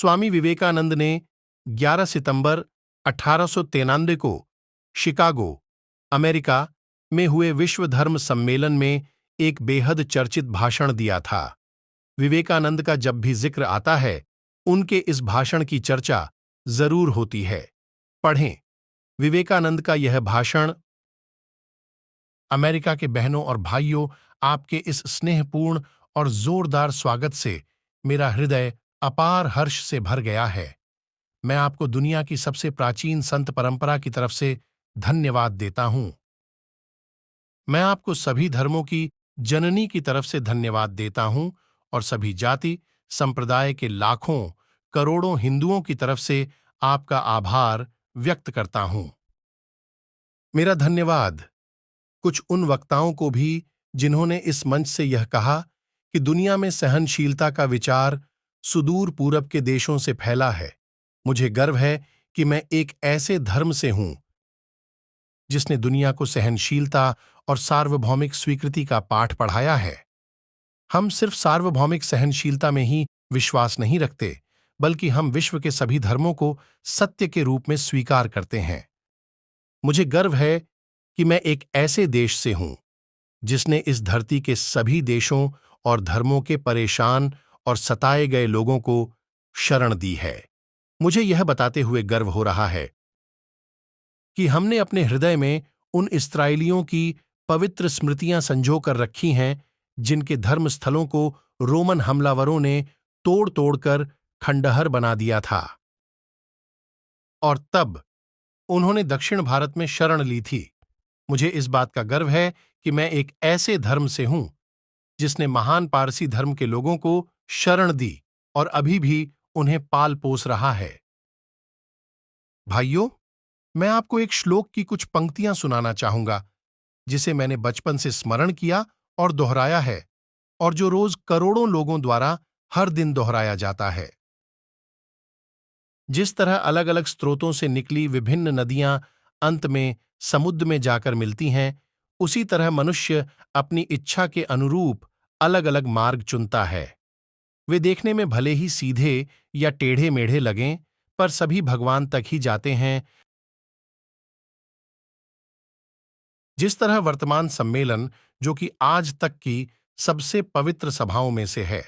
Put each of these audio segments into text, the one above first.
स्वामी विवेकानंद ने 11 सितंबर 1893 को Chicago, America में हुए विश्व धर्म सम्मेलन में एक बेहद चर्चित भाषण दिया था। विवेकानंद का जब भी जिक्र आता है, उनके इस भाषण की चर्चा जरूर होती है। पढ़ें विवेकानंद का यह भाषण। अमेरिका के बहनों और भाइयों, आपके इस स्नेहपूर्ण और जोरदार स्वागत से मेरा हृदय अपार हर्ष से भर गया है। मैं आपको दुनिया की सबसे प्राचीन संत परंपरा की तरफ से धन्यवाद देता हूं। मैं आपको सभी धर्मों की जननी की तरफ से धन्यवाद देता हूं और सभी जाति संप्रदाय के लाखों करोड़ों हिंदुओं की तरफ से आपका आभार व्यक्त करता हूं। मेरा धन्यवाद कुछ उन वक्ताओं को भी जिन्होंने इस मंच से यह कहा कि दुनिया में सहनशीलता का विचार सुदूर पूरब के देशों से फैला है। मुझे गर्व है कि मैं एक ऐसे धर्म से हूं जिसने दुनिया को सहनशीलता और सार्वभौमिक स्वीकृति का पाठ पढ़ाया है। हम सिर्फ सार्वभौमिक सहनशीलता में ही विश्वास नहीं रखते, बल्कि हम विश्व के सभी धर्मों को सत्य के रूप में स्वीकार करते हैं। मुझे गर्व है कि मैं एक ऐसे देश से हूं जिसने इस धरती के सभी देशों और धर्मों के परेशान और सताए गए लोगों को शरण दी है। मुझे यह बताते हुए गर्व हो रहा है कि हमने अपने हृदय में उन इस्राएलियों की पवित्र स्मृतियां संजो कर रखी हैं जिनके धर्मस्थलों को रोमन हमलावरों ने तोड़ तोड़कर खंडहर बना दिया था, और तब उन्होंने दक्षिण भारत में शरण ली थी। मुझे इस बात का गर्व है कि मैं एक ऐसे धर्म से हूं जिसने महान पारसी धर्म के लोगों को शरण दी और अभी भी उन्हें पाल पोस रहा है। भाइयों, मैं आपको एक श्लोक की कुछ पंक्तियां सुनाना चाहूंगा जिसे मैंने बचपन से स्मरण किया और दोहराया है, और जो रोज करोड़ों लोगों द्वारा हर दिन दोहराया जाता है। जिस तरह अलग अलग स्रोतों से निकली विभिन्न नदियां अंत में समुद्र में जाकर मिलती हैं, उसी तरह मनुष्य अपनी इच्छा के अनुरूप अलग अलग मार्ग चुनता है। वे देखने में भले ही सीधे या टेढ़े मेढ़े लगें, पर सभी भगवान तक ही जाते हैं। जिस तरह वर्तमान सम्मेलन, जो कि आज तक की सबसे पवित्र सभाओं में से है,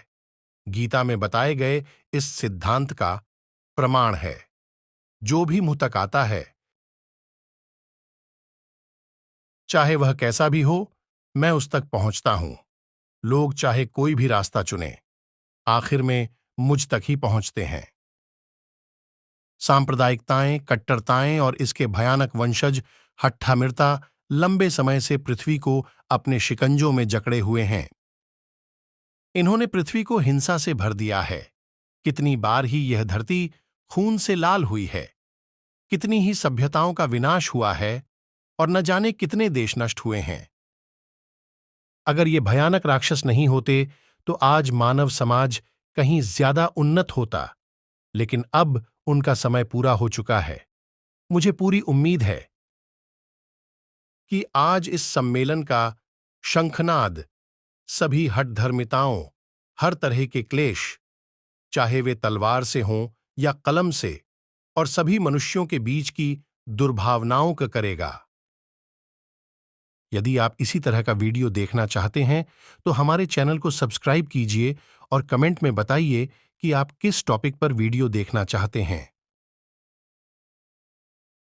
गीता में बताए गए इस सिद्धांत का प्रमाण है। जो भी मुंह तक आता है, चाहे वह कैसा भी हो, मैं उस तक पहुंचता हूं। लोग चाहे कोई भी रास्ता चुने, आखिर में मुझ तक ही पहुंचते हैं। सांप्रदायिकताएं, कट्टरताएं और इसके भयानक वंशज हठ्ठामिरता लंबे समय से पृथ्वी को अपने शिकंजों में जकड़े हुए हैं। इन्होंने पृथ्वी को हिंसा से भर दिया है। कितनी बार ही यह धरती खून से लाल हुई है, कितनी ही सभ्यताओं का विनाश हुआ है, और न जाने कितने देश नष्ट हुए हैं। अगर ये भयानक राक्षस नहीं होते तो आज मानव समाज कहीं ज्यादा उन्नत होता, लेकिन अब उनका समय पूरा हो चुका है। मुझे पूरी उम्मीद है कि आज इस सम्मेलन का शंखनाद सभी हठधर्मिताओं, हर तरह के क्लेश, चाहे वे तलवार से हों या कलम से, और सभी मनुष्यों के बीच की दुर्भावनाओं का करेगा। यदि आप इसी तरह का वीडियो देखना चाहते हैं तो हमारे चैनल को सब्सक्राइब कीजिए और कमेंट में बताइए कि आप किस टॉपिक पर वीडियो देखना चाहते हैं।